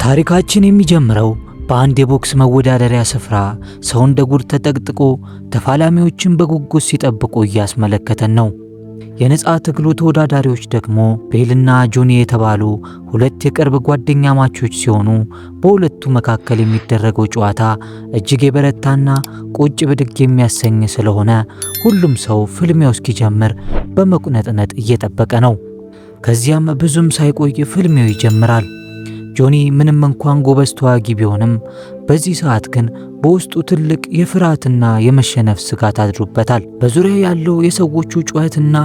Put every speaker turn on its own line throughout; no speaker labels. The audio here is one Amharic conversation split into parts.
ታሪካችን የሚጀምረው በአንድ የቦክስ መወዳደሪያ ስፍራ ሰው እንደ ጉድ ተጠቅጥቆ ተፋላሚዎችን በጉጉት ሲጠብቁ እያስመለከተን ነው። የነጻ ትግሉ ተወዳዳሪዎች ደግሞ ቤልና ጆኒ የተባሉ ሁለት የቅርብ ጓደኛ ማቾች ሲሆኑ በሁለቱ መካከል የሚደረገው ጨዋታ እጅግ የበረታና ቁጭ ብድግ የሚያሰኝ ስለሆነ ሁሉም ሰው ፍልሚያው እስኪጀምር በመቁነጥነጥ እየጠበቀ ነው። ከዚያም ብዙም ሳይቆይ ፍልሚያው ይጀምራል። ጆኒ ምንም እንኳን ጎበዝ ተዋጊ ቢሆንም በዚህ ሰዓት ግን በውስጡ ትልቅ የፍርሃትና የመሸነፍ ስጋት አድሮበታል። በዙሪያው ያለው የሰዎቹ ጩኸትና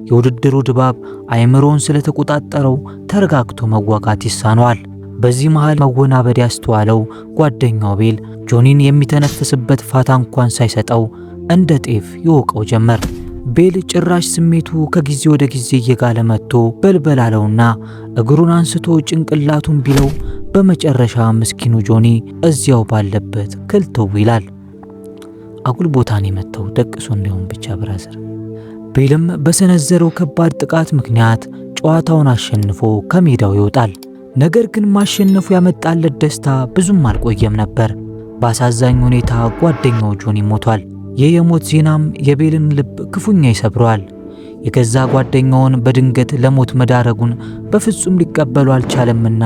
የውድድሩ ድባብ አእምሮውን ስለተቆጣጠረው ተረጋግቶ መዋጋት ይሳነዋል። በዚህ መሃል መወናበድ ያስተዋለው ጓደኛው ቤል ጆኒን የሚተነፍስበት ፋታ እንኳን ሳይሰጠው እንደ ጤፍ ይወቀው ጀመር። ቤል ጭራሽ ስሜቱ ከጊዜ ወደ ጊዜ እየጋለ መጥቶ በልበላለውና እግሩን አንስቶ ጭንቅላቱን ቢለው በመጨረሻ ምስኪኑ ጆኒ እዚያው ባለበት ክልተው ይላል። አጉል ቦታን የመታው ደቅሶ እንደሆን ብቻ ብራዘር። ቤልም በሰነዘረው ከባድ ጥቃት ምክንያት ጨዋታውን አሸንፎ ከሜዳው ይወጣል። ነገር ግን ማሸነፉ ያመጣለት ደስታ ብዙም አልቆየም ነበር። በአሳዛኝ ሁኔታ ጓደኛው ጆኒ ሞቷል። ይህ የሞት ዜናም የቤልን ልብ ክፉኛ ይሰብረዋል። የገዛ ጓደኛውን በድንገት ለሞት መዳረጉን በፍጹም ሊቀበሉ አልቻለምና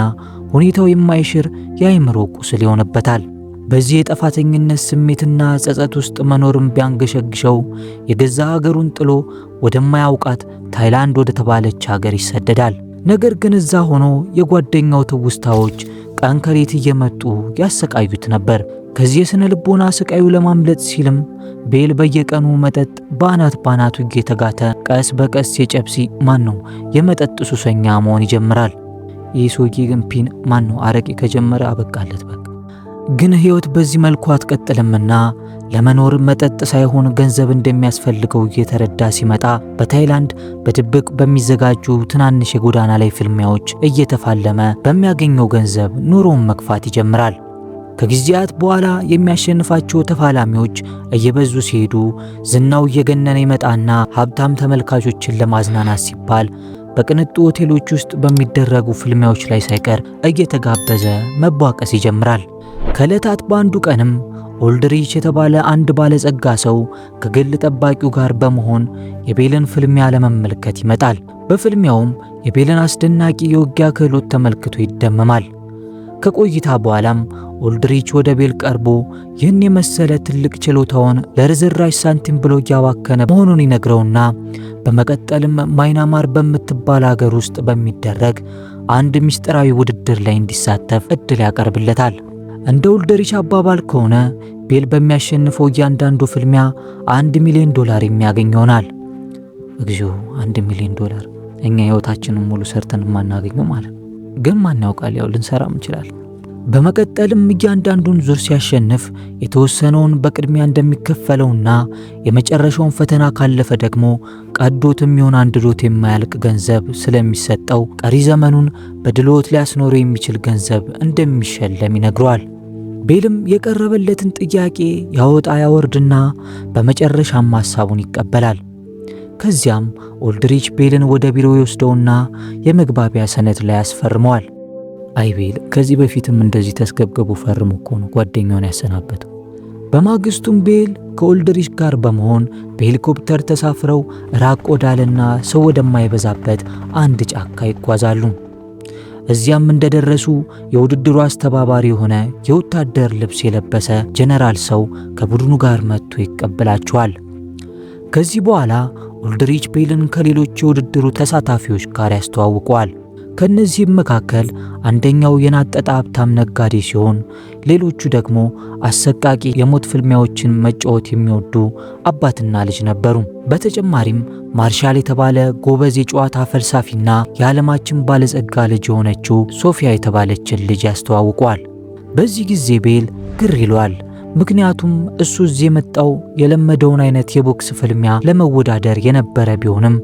ሁኔታው የማይሽር የአእምሮ ቁስል ይሆንበታል። በዚህ የጥፋተኝነት ስሜትና ጸጸት ውስጥ መኖርም ቢያንገሸግሸው የገዛ ሀገሩን ጥሎ ወደማያውቃት ታይላንድ ወደ ተባለች ሀገር ይሰደዳል። ነገር ግን እዛ ሆኖ የጓደኛው ትውስታዎች ቀን ከሌት እየመጡ ያሰቃዩት ነበር። ከዚህ የስነ ልቦና ስቃዩ ለማምለጥ ሲልም ቤል በየቀኑ መጠጥ ባናቱ እየተጋተ ቀስ በቀስ የመጠጥ ሱሰኛ መሆን ይጀምራል። ይህ ሰውዬ ግን ፒን አረቄ ከጀመረ አበቃለት በቃ። ግን ህይወት በዚህ መልኩ አትቀጥልምና ለመኖር መጠጥ ሳይሆን ገንዘብ እንደሚያስፈልገው እየተረዳ ሲመጣ በታይላንድ በድብቅ በሚዘጋጁ ትናንሽ የጎዳና ላይ ፍልሚያዎች እየተፋለመ በሚያገኘው ገንዘብ ኑሮውን መግፋት ይጀምራል። ከጊዜያት በኋላ የሚያሸንፋቸው ተፋላሚዎች እየበዙ ሲሄዱ ዝናው እየገነነ ይመጣና ሀብታም ተመልካቾችን ለማዝናናት ሲባል በቅንጡ ሆቴሎች ውስጥ በሚደረጉ ፍልሚያዎች ላይ ሳይቀር እየተጋበዘ መቧቀስ ይጀምራል። ከዕለታት በአንዱ ቀንም ኦልድሪች የተባለ አንድ ባለጸጋ ሰው ከግል ጠባቂው ጋር በመሆን የቤልን ፍልሚያ ለመመልከት ይመጣል። በፍልሚያውም የቤልን አስደናቂ የውጊያ ክህሎት ተመልክቶ ይደመማል። ከቆይታ በኋላም ኦልድሪች ወደ ቤል ቀርቦ ይህን የመሰለ ትልቅ ችሎታውን ለርዝራሽ ሳንቲም ብሎ እያባከነ መሆኑን ይነግረውና በመቀጠልም ማይናማር በምትባል ሀገር ውስጥ በሚደረግ አንድ ምስጢራዊ ውድድር ላይ እንዲሳተፍ እድል ያቀርብለታል። እንደ ኦልድሪች አባባል ከሆነ ቤል በሚያሸንፈው እያንዳንዱ ፍልሚያ $1 ሚሊዮን የሚያገኝ ይሆናል። እግዚኦ $1 ሚሊዮን! እኛ ህይወታችንን ሙሉ ሰርተን ማናገኘው ማለት ግን ማን ያውቃል፣ ያው ልንሰራም እንችላለን። በመቀጠልም እያንዳንዱን ዙር ሲያሸንፍ የተወሰነውን በቅድሚያ እንደሚከፈለውና የመጨረሻውን ፈተና ካለፈ ደግሞ ቀዶትም ይሁን አንድዶት የማያልቅ ገንዘብ ስለሚሰጠው ቀሪ ዘመኑን በድሎት ሊያስኖር የሚችል ገንዘብ እንደሚሸለም ይነግረዋል። ቤልም የቀረበለትን ጥያቄ ያወጣ ያወርድና በመጨረሻም ሐሳቡን ይቀበላል። ከዚያም ኦልድሪች ቤልን ወደ ቢሮ ይወስደውና የመግባቢያ ሰነድ ላይ ያስፈርመዋል። አይ ቤል ከዚህ በፊትም እንደዚህ ተስገብግቡ ፈርሞ እኮ ነው ጓደኛውን ያሰናበተው። በማግስቱም ቤል ከኦልድሪች ጋር በመሆን በሄሊኮፕተር ተሳፍረው ራቅ ወዳለና ሰው ወደማይበዛበት አንድ ጫካ ይጓዛሉ። እዚያም እንደደረሱ የውድድሩ አስተባባሪ የሆነ የወታደር ልብስ የለበሰ ጀነራል ሰው ከቡድኑ ጋር መጥቶ ይቀበላቸዋል። ከዚህ በኋላ ኦልድሪች ቤልን ከሌሎች የውድድሩ ተሳታፊዎች ጋር ያስተዋውቀዋል። ከነዚህም መካከል አንደኛው የናጠጣ ሀብታም ነጋዴ ሲሆን ሌሎቹ ደግሞ አሰቃቂ የሞት ፍልሚያዎችን መጫወት የሚወዱ አባትና ልጅ ነበሩ። በተጨማሪም ማርሻል የተባለ ጎበዝ የጨዋታ ፈልሳፊና የዓለማችን ባለጸጋ ልጅ የሆነችው ሶፊያ የተባለችን ልጅ ያስተዋውቀዋል። በዚህ ጊዜ ቤል ግር ይለዋል። ምክንያቱም እሱ እዚህ የመጣው የለመደውን አይነት የቦክስ ፍልሚያ ለመወዳደር የነበረ ቢሆንም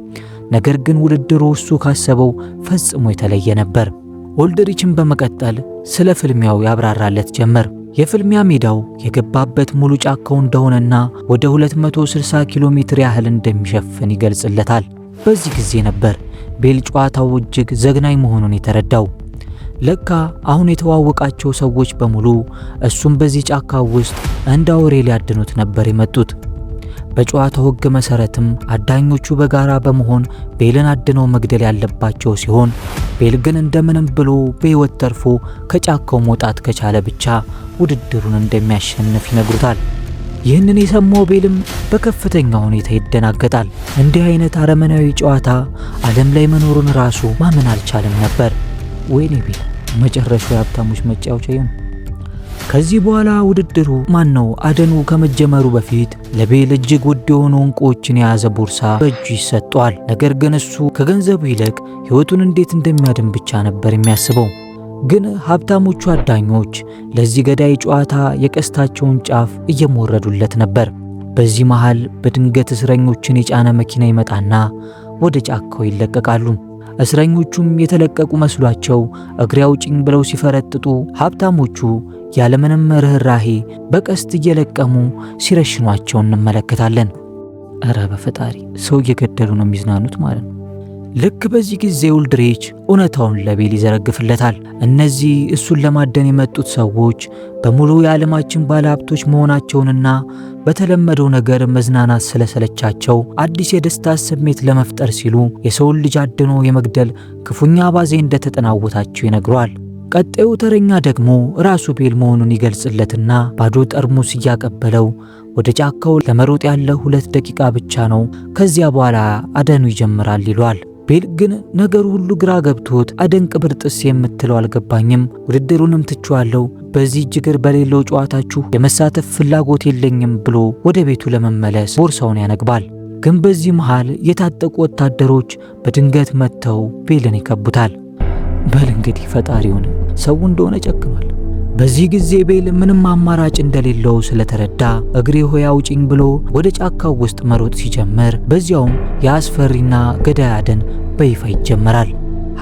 ነገር ግን ውድድሩ እሱ ካሰበው ፈጽሞ የተለየ ነበር። ኦልድሪችን በመቀጠል ስለ ፍልሚያው ያብራራለት ጀመር። የፍልሚያ ሜዳው የገባበት ሙሉ ጫካው እንደሆነና ወደ 260 ኪሎ ሜትር ያህል እንደሚሸፍን ይገልጽለታል። በዚህ ጊዜ ነበር ቤል ጨዋታው እጅግ ዘግናኝ መሆኑን የተረዳው። ለካ አሁን የተዋወቃቸው ሰዎች በሙሉ እሱም በዚህ ጫካ ውስጥ እንደ አውሬ ሊያድኑት ነበር የመጡት። በጨዋታው ሕግ መሰረትም አዳኞቹ በጋራ በመሆን ቤልን አድነው መግደል ያለባቸው ሲሆን ቤል ግን እንደምንም ብሎ በሕይወት ተርፎ ከጫካው መውጣት ከቻለ ብቻ ውድድሩን እንደሚያሸንፍ ይነግሩታል። ይህንን የሰማው ቤልም በከፍተኛ ሁኔታ ይደናገጣል። እንዲህ አይነት አረመናዊ ጨዋታ ዓለም ላይ መኖሩን ራሱ ማመን አልቻለም ነበር። ወይኔ ቤል መጨረሻው የሀብታሞች መጫወቻ ይሁን። ከዚህ በኋላ ውድድሩ አደኑ ከመጀመሩ በፊት ለቤል እጅግ ውድ የሆኑ ዕንቁዎችን የያዘ ቦርሳ በእጁ ይሰጠዋል። ነገር ግን እሱ ከገንዘቡ ይልቅ ሕይወቱን እንዴት እንደሚያድን ብቻ ነበር የሚያስበው። ግን ሀብታሞቹ አዳኞች ለዚህ ገዳይ ጨዋታ የቀስታቸውን ጫፍ እየሞረዱለት ነበር። በዚህ መሃል በድንገት እስረኞችን የጫነ መኪና ይመጣና ወደ ጫካው ይለቀቃሉ። እስረኞቹም የተለቀቁ መስሏቸው እግሬ አውጭኝ ብለው ሲፈረጥጡ ሀብታሞቹ ያለምንም ርህራሄ በቀስት እየለቀሙ ሲረሽኗቸው እንመለከታለን። እረ በፈጣሪ ሰው እየገደሉ ነው የሚዝናኑት ማለት ነው። ልክ በዚህ ጊዜ ኡልድሪች እውነታውን ለቤል ይዘረግፍለታል። እነዚህ እሱን ለማደን የመጡት ሰዎች በሙሉ የዓለማችን ባለሀብቶች መሆናቸውንና በተለመደው ነገር መዝናናት ስለሰለቻቸው አዲስ የደስታ ስሜት ለመፍጠር ሲሉ የሰውን ልጅ አድኖ የመግደል ክፉኛ አባዜ እንደተጠናወታቸው ይነግረዋል። ቀጣዩ ተረኛ ደግሞ ራሱ ቤል መሆኑን ይገልጽለትና ባዶ ጠርሙስ እያቀበለው ወደ ጫካው ለመሮጥ ያለ 2 ደቂቃ ብቻ ነው፣ ከዚያ በኋላ አደኑ ይጀምራል ይሏል። ቤል ግን ነገሩ ሁሉ ግራ ገብቶት አደን ቅብርጥስ የምትለው አልገባኝም፣ ውድድሩንም ትቼዋለሁ፣ በዚህ ጅግር በሌለው ጨዋታችሁ የመሳተፍ ፍላጎት የለኝም ብሎ ወደ ቤቱ ለመመለስ ቦርሳውን ያነግባል። ግን በዚህ መሃል የታጠቁ ወታደሮች በድንገት መጥተው ቤልን ይከቡታል። በል እንግዲህ ፈጣሪውን ሰው እንደሆነ ጨክኗል። በዚህ ጊዜ ቤል ምንም አማራጭ እንደሌለው ስለተረዳ እግሬ ሆይ አውጪኝ ብሎ ወደ ጫካው ውስጥ መሮጥ ሲጀምር በዚያውም የአስፈሪና ገዳይ አደን በይፋ ይጀመራል።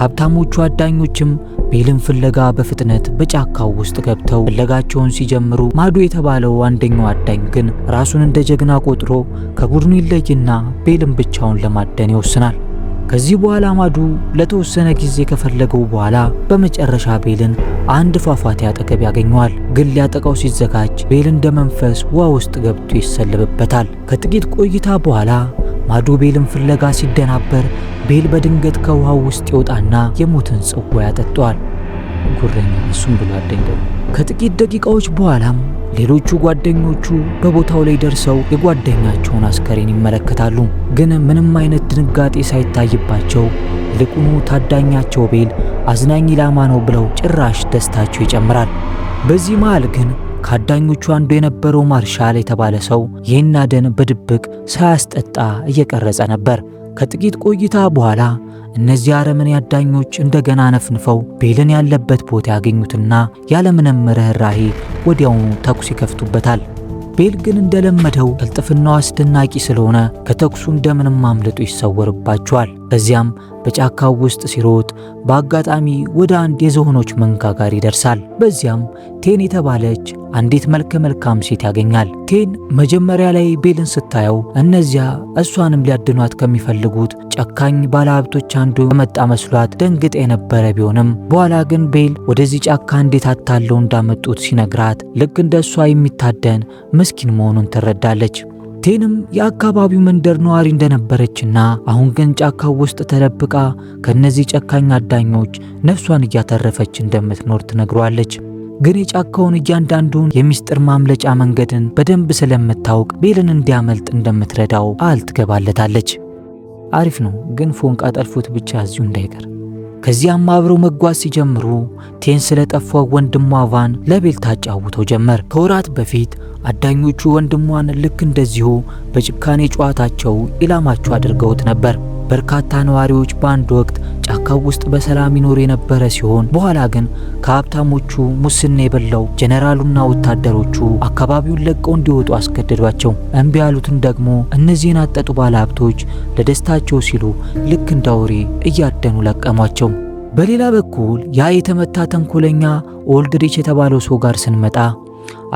ሀብታሞቹ አዳኞችም ቤልን ፍለጋ በፍጥነት በጫካው ውስጥ ገብተው ፍለጋቸውን ሲጀምሩ ማዱ የተባለው አንደኛው አዳኝ ግን ራሱን እንደ ጀግና ቆጥሮ ከቡድኑ ይለይና ቤልን ብቻውን ለማደን ይወስናል። ከዚህ በኋላ ማዱ ለተወሰነ ጊዜ ከፈለገው በኋላ በመጨረሻ ቤልን አንድ ፏፏቴ አጠገብ ያገኘዋል። ግን ሊያጠቃው ሲዘጋጅ ቤል እንደ መንፈስ ውሃ ውስጥ ገብቶ ይሰልብበታል። ከጥቂት ቆይታ በኋላ ማዱ ቤልን ፍለጋ ሲደናበር ቤል በድንገት ከውሃው ውስጥ ይወጣና የሞትን ጽዋ ያጠጣዋል። ጉረኛ እሱም ብሎ አደኝ ደግሞ። ከጥቂት ደቂቃዎች በኋላም ሌሎቹ ጓደኞቹ በቦታው ላይ ደርሰው የጓደኛቸውን አስከሬን ይመለከታሉ። ግን ምንም አይነት ድንጋጤ ሳይታይባቸው ይልቁኑ ታዳኛቸው ቤል አዝናኝ ኢላማ ነው ብለው ጭራሽ ደስታቸው ይጨምራል። በዚህ መሃል ግን ከአዳኞቹ አንዱ የነበረው ማርሻል የተባለ ሰው ይህን አደን በድብቅ ሳያስጠጣ እየቀረጸ ነበር። ከጥቂት ቆይታ በኋላ እነዚህ አረመኔ አዳኞች እንደገና ነፍንፈው ቤልን ያለበት ቦታ ያገኙትና ያለምንም ርህራሄ ወዲያውኑ ተኩስ ይከፍቱበታል። ቤል ግን እንደለመደው ቅልጥፍናው አስደናቂ ስለሆነ ከተኩሱ እንደምንም ማምለጡ ይሰወርባቸዋል። ከዚያም በጫካው ውስጥ ሲሮጥ በአጋጣሚ ወደ አንድ የዝሆኖች መንጋ ጋር ይደርሳል። በዚያም ቴን የተባለች አንዲት መልከ መልካም ሴት ያገኛል። ቴን መጀመሪያ ላይ ቤልን ስታየው እነዚያ እሷንም ሊያድኗት ከሚፈልጉት ጨካኝ ባለሀብቶች አንዱ በመጣ መስሏት ደንግጣ የነበረ ቢሆንም በኋላ ግን ቤል ወደዚህ ጫካ እንዴት አታለው እንዳመጡት ሲነግራት ልክ እንደ እሷ የሚታደን ምስኪን መሆኑን ትረዳለች። ቴንም የአካባቢው መንደር ነዋሪ እንደነበረችና አሁን ግን ጫካው ውስጥ ተደብቃ ከነዚህ ጨካኝ አዳኞች ነፍሷን እያተረፈች እንደምትኖር ትነግሯለች። ግን የጫካውን እያንዳንዱን የሚስጥር ማምለጫ መንገድን በደንብ ስለምታውቅ ቤልን እንዲያመልጥ እንደምትረዳው ቃል ትገባለታለች። አሪፍ ነው፣ ግን ፎንቃ ጠልፎት ብቻ እዚሁ እንዳይቀር። ከዚያም አብረው መጓዝ ሲጀምሩ ቴን ስለጠፋው ወንድሟ ቫን ለቤል ታጫውተው ጀመር። ከወራት በፊት አዳኞቹ ወንድሟን ልክ እንደዚሁ በጭካኔ ጨዋታቸው ኢላማቸው አድርገውት ነበር። በርካታ ነዋሪዎች በአንድ ወቅት ጫካው ውስጥ በሰላም ይኖር የነበረ ሲሆን በኋላ ግን ከሀብታሞቹ ሙስና የበላው ጀነራሉና ወታደሮቹ አካባቢውን ለቀው እንዲወጡ አስገደዷቸው። እምቢ ያሉትን ደግሞ እነዚህን አጠጡ ባለሀብቶች ለደስታቸው ሲሉ ልክ እንደ አውሬ እያደኑ ለቀሟቸው። በሌላ በኩል ያ የተመታ ተንኮለኛ ኦልድሪች የተባለው ሰው ጋር ስንመጣ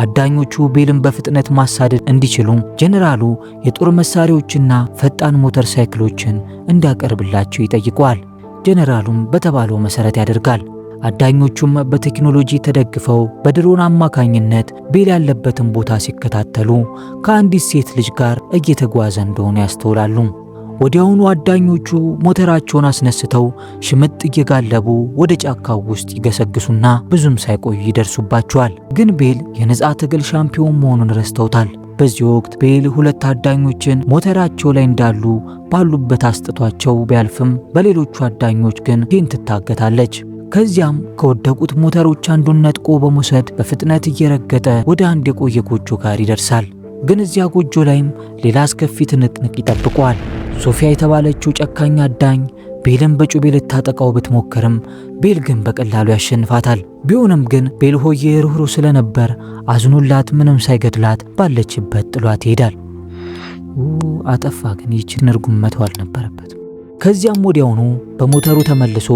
አዳኞቹ ቤልን በፍጥነት ማሳደድ እንዲችሉ ጀነራሉ የጦር መሳሪያዎችና ፈጣን ሞተር ሳይክሎችን እንዲያቀርብላቸው ይጠይቀዋል። ጀነራሉም በተባለው መሰረት ያደርጋል። አዳኞቹም በቴክኖሎጂ ተደግፈው በድሮን አማካኝነት ቤል ያለበትን ቦታ ሲከታተሉ ከአንዲት ሴት ልጅ ጋር እየተጓዘ እንደሆነ ያስተውላሉ። ወዲያውኑ አዳኞቹ ሞተራቸውን አስነስተው ሽምጥ እየጋለቡ ወደ ጫካው ውስጥ ይገሰግሱና ብዙም ሳይቆዩ ይደርሱባቸዋል። ግን ቤል የነጻ ትግል ሻምፒዮን መሆኑን ረስተውታል። በዚህ ወቅት ቤል ሁለት አዳኞችን ሞተራቸው ላይ እንዳሉ ባሉበት አስጥቷቸው ቢያልፍም በሌሎቹ አዳኞች ግን ቴን ትታገታለች። ከዚያም ከወደቁት ሞተሮች አንዱን ነጥቆ በመውሰድ በፍጥነት እየረገጠ ወደ አንድ የቆየ ጎጆ ጋር ይደርሳል። ግን እዚያ ጎጆ ላይም ሌላ አስከፊ ትንቅንቅ ይጠብቀዋል። ሶፊያ የተባለችው ጨካኝ አዳኝ ቤልን በጩቤ ልታጠቃው ብትሞክርም ቤል ግን በቀላሉ ያሸንፋታል። ቢሆንም ግን ቤል ሆዬ ርኅሩህ ስለነበር አዝኖላት ምንም ሳይገድላት ባለችበት ጥሏት ይሄዳል። አጠፋ፣ ግን ይህችን እርጉም መተው አልነበረበትም። ከዚያም ወዲያውኑ በሞተሩ ተመልሶ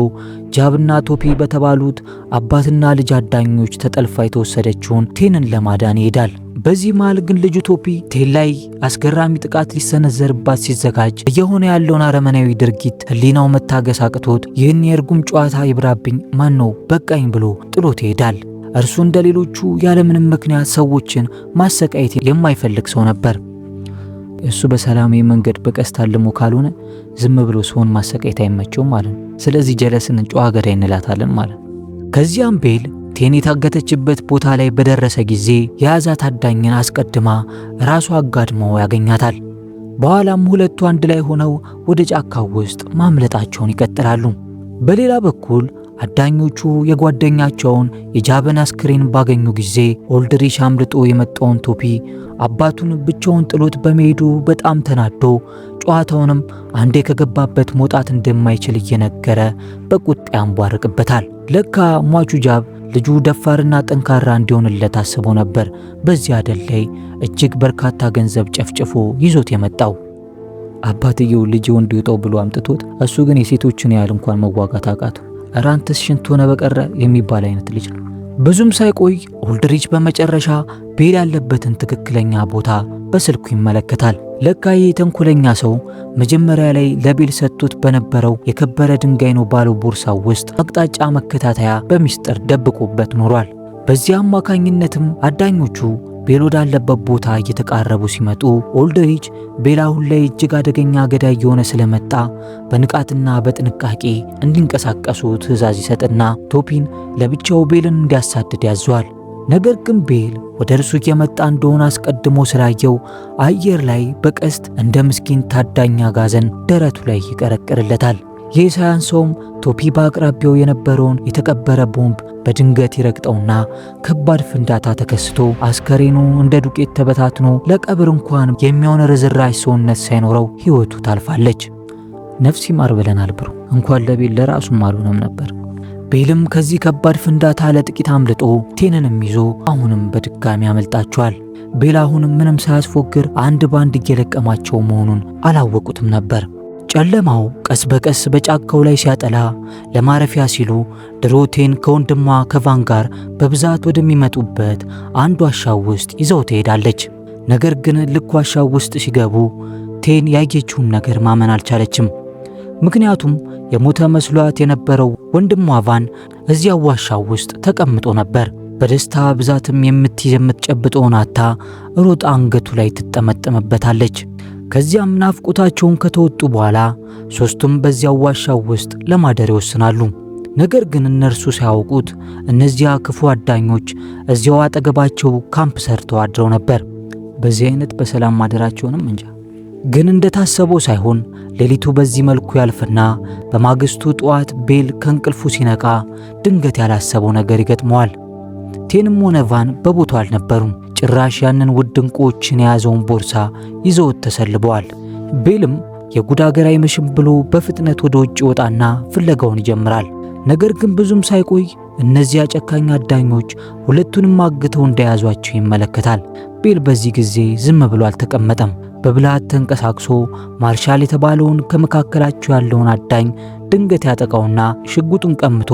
ጃብና ቶፒ በተባሉት አባትና ልጅ አዳኞች ተጠልፋ የተወሰደችውን ቴንን ለማዳን ይሄዳል። በዚህ መሃል ግን ልጁ ቶፒ ቴን ላይ አስገራሚ ጥቃት ሊሰነዘርባት ሲዘጋጅ እየሆነ ያለውን አረመናዊ ድርጊት ሕሊናው መታገስ አቅቶት ይህን የእርጉም ጨዋታ ይብራብኝ፣ ማን ነው በቃኝ ብሎ ጥሎት ይሄዳል። እርሱ እንደ ሌሎቹ ያለምንም ምክንያት ሰዎችን ማሰቃየት የማይፈልግ ሰው ነበር። እሱ በሰላማዊ መንገድ በቀስት አልሞ ካልሆነ ዝም ብሎ ሰውን ማሰቃየት አይመቸውም ማለት ነው። ስለዚህ ጀለስን ጨዋ ገዳይ እንላታለን ማለት ነው። ከዚያም ቤል ቴን የታገተችበት ቦታ ላይ በደረሰ ጊዜ የያዛት አዳኝን አስቀድማ ራሱ አጋድመው ያገኛታል። በኋላም ሁለቱ አንድ ላይ ሆነው ወደ ጫካው ውስጥ ማምለጣቸውን ይቀጥላሉ። በሌላ በኩል አዳኞቹ የጓደኛቸውን የጃብን አስክሬን ባገኙ ጊዜ ኦልድሪች አምልጦ የመጣውን ቶፒ አባቱን ብቻውን ጥሎት በመሄዱ በጣም ተናዶ ጨዋታውንም አንዴ ከገባበት መውጣት እንደማይችል እየነገረ በቁጣ ያንቧርቅበታል። ለካ ሟቹ ጃብ ልጁ ደፋርና ጠንካራ እንዲሆንለት አስቦ ነበር በዚህ አደል ላይ እጅግ በርካታ ገንዘብ ጨፍጭፎ ይዞት የመጣው። አባትየው ልጅ ወንድ ይውጣው ብሎ አምጥቶት እሱ ግን የሴቶችን ያህል እንኳን መዋጋት አቃተው። ራንተስ ሽንት ሆነ በቀረ የሚባል አይነት ልጅ ነው። ብዙም ሳይቆይ ኦልድሪች በመጨረሻ ቤል ያለበትን ትክክለኛ ቦታ በስልኩ ይመለከታል። ለካ ይህ ተንኮለኛ ሰው መጀመሪያ ላይ ለቤል ሰጥቶት በነበረው የከበረ ድንጋይ ነው ባለው ቦርሳው ውስጥ አቅጣጫ መከታተያ በሚስጥር ደብቆበት ኖሯል። በዚያ አማካኝነትም አዳኞቹ ቤል ወዳለበት ቦታ እየተቃረቡ ሲመጡ ኦልድሪች ቤል አሁን ላይ እጅግ አደገኛ ገዳይ የሆነ ስለመጣ በንቃትና በጥንቃቄ እንዲንቀሳቀሱ ትዕዛዝ ይሰጥና ቶፒን ለብቻው ቤልን እንዲያሳድድ ያዘዋል። ነገር ግን ቤል ወደ እርሱ እየመጣ እንደሆነ አስቀድሞ ስላየው አየር ላይ በቀስት እንደ ምስኪን ታዳኝ አጋዘን ደረቱ ላይ ይቀረቅርለታል። ይህ ሳያንሰውም ቶፒ በአቅራቢያው የነበረውን የተቀበረ ቦምብ በድንገት ይረግጠውና ከባድ ፍንዳታ ተከስቶ አስከሬኑ እንደ ዱቄት ተበታትኖ ለቀብር እንኳን የሚሆን ርዝራዥ ሰውነት ሳይኖረው ሕይወቱ ታልፋለች። ነፍስ ይማር ብለናል ብሩ። እንኳን ለቤል ለራሱም አልሆነም ነበር። ቤልም ከዚህ ከባድ ፍንዳታ ለጥቂት አምልጦ ቴንንም ይዞ አሁንም በድጋሚ ያመልጣቸዋል። ቤል አሁንም ምንም ሳያስፎግር አንድ ባንድ እየለቀማቸው መሆኑን አላወቁትም ነበር። ጨለማው ቀስ በቀስ በጫካው ላይ ሲያጠላ ለማረፊያ ሲሉ ድሮ ቴን ከወንድሟ ከቫን ጋር በብዛት ወደሚመጡበት አንድ ዋሻው ውስጥ ይዘው ትሄዳለች። ነገር ግን ልክ ዋሻው ውስጥ ሲገቡ ቴን ያየችውን ነገር ማመን አልቻለችም። ምክንያቱም የሞተ መስሏት የነበረው ወንድሟ ቫን እዚያው ዋሻው ውስጥ ተቀምጦ ነበር። በደስታ ብዛትም የምትጨብጠውን አታ ሮጣ አንገቱ ላይ ትጠመጠምበታለች። ከዚያም ናፍቆታቸውን ከተወጡ በኋላ ሶስቱም በዚያው ዋሻው ውስጥ ለማደር ይወስናሉ። ነገር ግን እነርሱ ሳያውቁት እነዚያ ክፉ አዳኞች እዚያው አጠገባቸው ካምፕ ሰርተው አድረው ነበር። በዚህ አይነት በሰላም ማደራቸውንም እንጃ። ግን እንደታሰበው ሳይሆን ሌሊቱ በዚህ መልኩ ያልፍና በማግስቱ ጠዋት ቤል ከእንቅልፉ ሲነቃ ድንገት ያላሰበው ነገር ይገጥመዋል። ቴንም ሆነ ቫን በቦታው አልነበሩም። ጭራሽ ያንን ውድ ዕንቁዎችን የያዘውን ቦርሳ ይዘውት ተሰልበዋል። ቤልም የጉድ አገር አይመሽም ብሎ በፍጥነት ወደ ውጭ ወጣና ፍለጋውን ይጀምራል። ነገር ግን ብዙም ሳይቆይ እነዚያ ጨካኝ አዳኞች ሁለቱንም አግተው እንደያዟቸው ይመለከታል። ቤል በዚህ ጊዜ ዝም ብሎ አልተቀመጠም። በብልሃት ተንቀሳቅሶ ማርሻል የተባለውን ከመካከላቸው ያለውን አዳኝ ድንገት ያጠቃውና ሽጉጡን ቀምቶ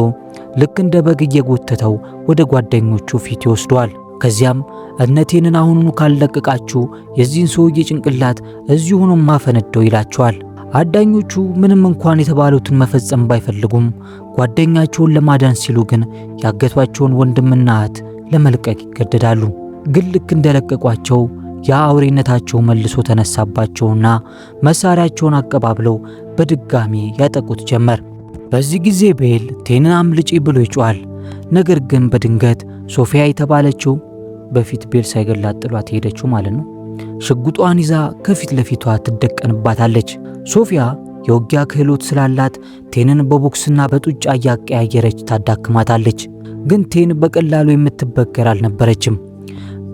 ልክ እንደ በግ እየጎተተው ወደ ጓደኞቹ ፊት ይወስደዋል። ከዚያም እነቴንን አሁኑኑ ካልለቀቃችሁ የዚህን ሰውዬ ጭንቅላት እዚሁ ሆኖ ማፈነደው ይላቸዋል። አዳኞቹ ምንም እንኳን የተባሉትን መፈጸም ባይፈልጉም ጓደኛቸውን ለማዳን ሲሉ ግን ያገቷቸውን ወንድምና እህት ለመልቀቅ ይገደዳሉ። ግን ልክ እንደለቀቋቸው የአውሬነታቸው መልሶ ተነሳባቸውና መሳሪያቸውን አቀባብለው በድጋሚ ያጠቁት ጀመር። በዚህ ጊዜ ቤል ቴንን አምልጪ ብሎ ይጮሃል። ነገር ግን በድንገት ሶፊያ የተባለችው በፊት ቤል ሳይገላት ጥሏት ሄደችው ማለት ነው፣ ሽጉጧን ይዛ ከፊት ለፊቷ ትደቀንባታለች። ሶፊያ የውጊያ ክህሎት ስላላት ቴንን በቦክስና በጡጫ እያቀያየረች ታዳክማታለች። ግን ቴን በቀላሉ የምትበገር አልነበረችም።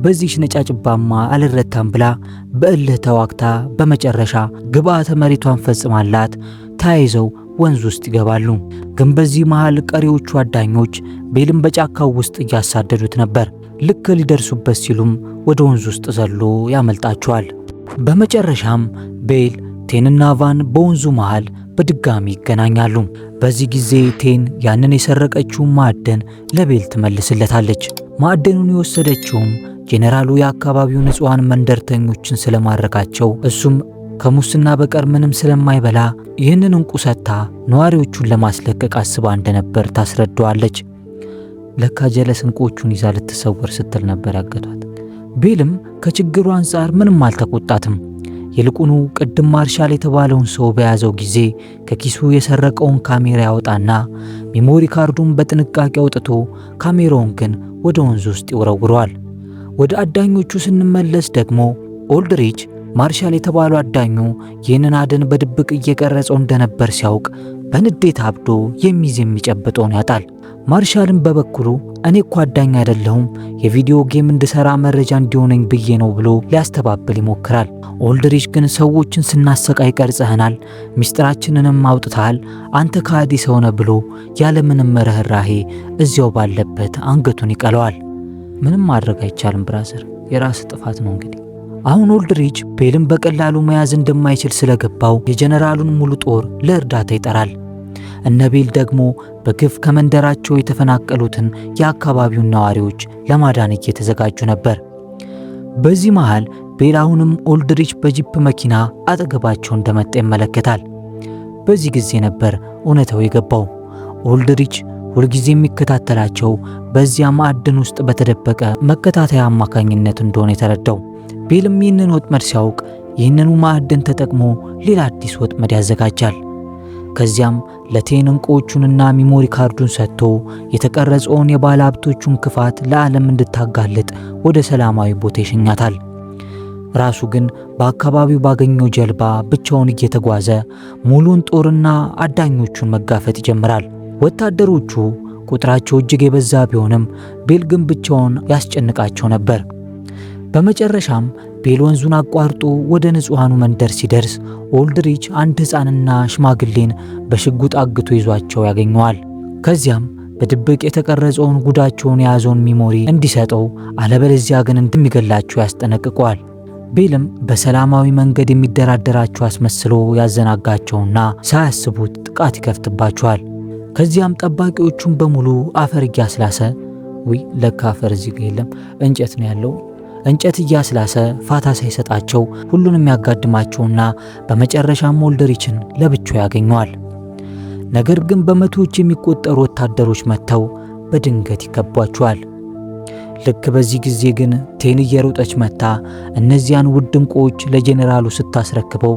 በዚህ ነጫጭባማ አልረታም ብላ በእልህ ተዋግታ በመጨረሻ ግብዓተ መሬቷን ፈጽማላት ተያይዘው ወንዝ ውስጥ ይገባሉ። ግን በዚህ መሃል ቀሪዎቹ አዳኞች ቤልን በጫካው ውስጥ እያሳደዱት ነበር። ልክ ሊደርሱበት ሲሉም ወደ ወንዝ ውስጥ ዘሎ ያመልጣቸዋል። በመጨረሻም ቤል ቴንና ቫን በወንዙ መሃል በድጋሚ ይገናኛሉ። በዚህ ጊዜ ቴን ያንን የሰረቀችውን ማዕድን ለቤል ትመልስለታለች። ማዕድኑን የወሰደችውም ጄኔራሉ የአካባቢው ንጹሃን መንደርተኞችን ስለማረካቸው እሱም ከሙስና በቀር ምንም ስለማይበላ ይህንን እንቁ ሰጥታ ነዋሪዎቹን ለማስለቀቅ አስባ እንደነበር ታስረዳዋለች። ለካ ጀለስ እንቁዎቹን ይዛ ልትሰወር ስትል ነበር ያገቷት። ቤልም ከችግሩ አንጻር ምንም አልተቆጣትም። ይልቁኑ ቅድም ማርሻል የተባለውን ሰው በያዘው ጊዜ ከኪሱ የሰረቀውን ካሜራ ያወጣና ሜሞሪ ካርዱን በጥንቃቄ አውጥቶ ካሜራውን ግን ወደ ወንዝ ውስጥ ይወረውረዋል። ወደ አዳኞቹ ስንመለስ ደግሞ ኦልድሪች ማርሻል የተባለው አዳኙ ይህንን አደን በድብቅ እየቀረጸው እንደነበር ሲያውቅ በንዴት አብዶ የሚይዝ የሚጨብጠውን ያጣል። ማርሻልም በበኩሉ እኔ እኮ አዳኝ አይደለሁም የቪዲዮ ጌም እንድሰራ መረጃ እንዲሆነኝ ብዬ ነው ብሎ ሊያስተባብል ይሞክራል። ኦልድሪች ግን ሰዎችን ስናሰቃይ ቀርጸህናል፣ ሚስጥራችንንም አውጥተሃል፣ አንተ ከሃዲ ሰው ነህ ብሎ ያለምንም ርህራሄ እዚያው ባለበት አንገቱን ይቀለዋል። ምንም ማድረግ አይቻልም ብራዘር፣ የራስ ጥፋት ነው እንግዲህ። አሁን ኦልድሪች ቤልን በቀላሉ መያዝ እንደማይችል ስለገባው የጀነራሉን ሙሉ ጦር ለእርዳታ ይጠራል። እነ ቤል ደግሞ በግፍ ከመንደራቸው የተፈናቀሉትን የአካባቢውን ነዋሪዎች ለማዳን እየተዘጋጁ ነበር። በዚህ መሃል ቤል አሁንም ኦልድሪች በጂፕ መኪና አጠገባቸው እንደመጣ ይመለከታል። በዚህ ጊዜ ነበር እውነታው የገባው። ኦልድሪች ሁልጊዜ የሚከታተላቸው በዚያ ማዕድን ውስጥ በተደበቀ መከታተያ አማካኝነት እንደሆነ የተረዳው። ቤልም ይህንን ወጥመድ ሲያውቅ ይህንኑ ማዕድን ተጠቅሞ ሌላ አዲስ ወጥመድ ያዘጋጃል። ከዚያም ለቴን እንቁዎቹንና ሚሞሪ ካርዱን ሰጥቶ የተቀረጸውን የባለ ሀብቶቹን ክፋት ለዓለም እንድታጋልጥ ወደ ሰላማዊ ቦታ ይሸኛታል። ራሱ ግን በአካባቢው ባገኘው ጀልባ ብቻውን እየተጓዘ ሙሉን ጦርና አዳኞቹን መጋፈጥ ይጀምራል። ወታደሮቹ ቁጥራቸው እጅግ የበዛ ቢሆንም ቤል ግን ብቻውን ያስጨንቃቸው ነበር። በመጨረሻም ቤል ወንዙን አቋርጦ ወደ ንጹሃኑ መንደር ሲደርስ ኦልድሪች አንድ ሕፃንና ሽማግሌን በሽጉጥ አግቶ ይዟቸው ያገኘዋል። ከዚያም በድብቅ የተቀረጸውን ጉዳቸውን የያዘውን ሚሞሪ እንዲሰጠው አለበለዚያ ግን እንደሚገላቸው ያስጠነቅቀዋል። ቤልም በሰላማዊ መንገድ የሚደራደራቸው አስመስሎ ያዘናጋቸውና ሳያስቡት ጥቃት ይከፍትባቸዋል። ከዚያም ጠባቂዎቹን በሙሉ አፈር እያስላሰ ለካ አፈር እዚህ የለም እንጨት ነው ያለው እንጨት እያስላሰ ፋታ ሳይሰጣቸው ሁሉንም ያጋድማቸውና በመጨረሻም ኦልድሪችን ለብቻው ያገኘዋል። ነገር ግን በመቶዎች የሚቆጠሩ ወታደሮች መጥተው በድንገት ይከቧቸዋል። ልክ በዚህ ጊዜ ግን ቴን እየሮጠች መታ እነዚያን ውድ እንቁዎች ለጄኔራሉ ስታስረክበው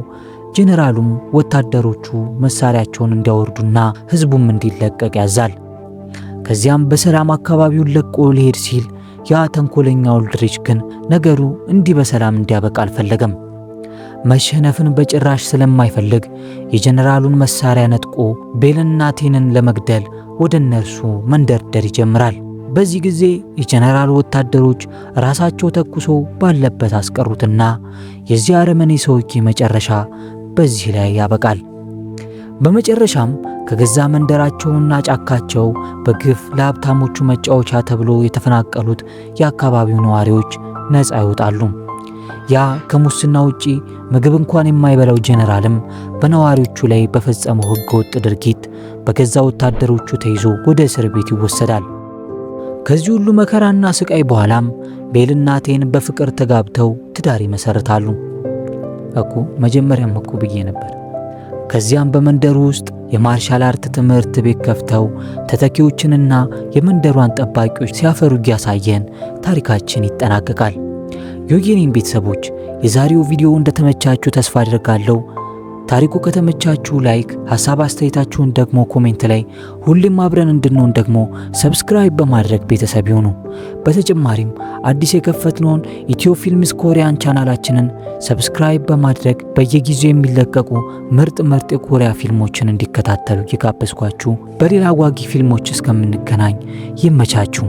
ጄኔራሉም ወታደሮቹ መሳሪያቸውን እንዲያወርዱና ህዝቡም እንዲለቀቅ ያዛል። ከዚያም በሰላም አካባቢውን ለቆ ሊሄድ ሲል ያ ተንኮለኛ ኦልድሪች ግን ነገሩ እንዲህ በሰላም እንዲያበቃ አልፈለገም። መሸነፍን በጭራሽ ስለማይፈልግ የጀነራሉን መሳሪያ ነጥቆ ቤልና ቴንን ለመግደል ወደ እነርሱ መንደርደር ይጀምራል። በዚህ ጊዜ የጀነራሉ ወታደሮች ራሳቸው ተኩሶ ባለበት አስቀሩትና የዚህ አረመኔ ሰውዬ መጨረሻ በዚህ ላይ ያበቃል። በመጨረሻም ከገዛ መንደራቸውና ጫካቸው በግፍ ለሀብታሞቹ መጫወቻ ተብሎ የተፈናቀሉት የአካባቢው ነዋሪዎች ነፃ ይወጣሉ። ያ ከሙስና ውጪ ምግብ እንኳን የማይበላው ጄኔራልም በነዋሪዎቹ ላይ በፈጸመው ህገወጥ ድርጊት በገዛ ወታደሮቹ ተይዞ ወደ እስር ቤት ይወሰዳል። ከዚህ ሁሉ መከራና ስቃይ በኋላም ቤልና ቴን በፍቅር ተጋብተው ትዳር ይመሰርታሉ። መጀመሪያም ብዬ ነበር። ከዚያም በመንደሩ ውስጥ የማርሻል አርት ትምህርት ቤት ከፍተው ተተኪዎችንና የመንደሯን ጠባቂዎች ሲያፈሩ እያሳየን ታሪካችን ይጠናቀቃል። የወጌኔን ቤተሰቦች የዛሬው ቪዲዮ እንደተመቻችሁ ተስፋ አድርጋለሁ። ታሪኩ ከተመቻችሁ ላይክ፣ ሐሳብ አስተያየታችሁን ደግሞ ኮሜንት ላይ፣ ሁሌም አብረን እንድንሆን ደግሞ ሰብስክራይብ በማድረግ ቤተሰብ ይሁኑ። በተጨማሪም አዲስ የከፈትነውን ኢትዮ ፊልምስ ኮሪያን ቻናላችንን ሰብስክራይብ በማድረግ በየጊዜው የሚለቀቁ ምርጥ የኮሪያ ፊልሞችን እንዲከታተሉ እየጋበዝኳችሁ በሌላ አጓጊ ፊልሞች እስከምንገናኝ ይመቻችሁ።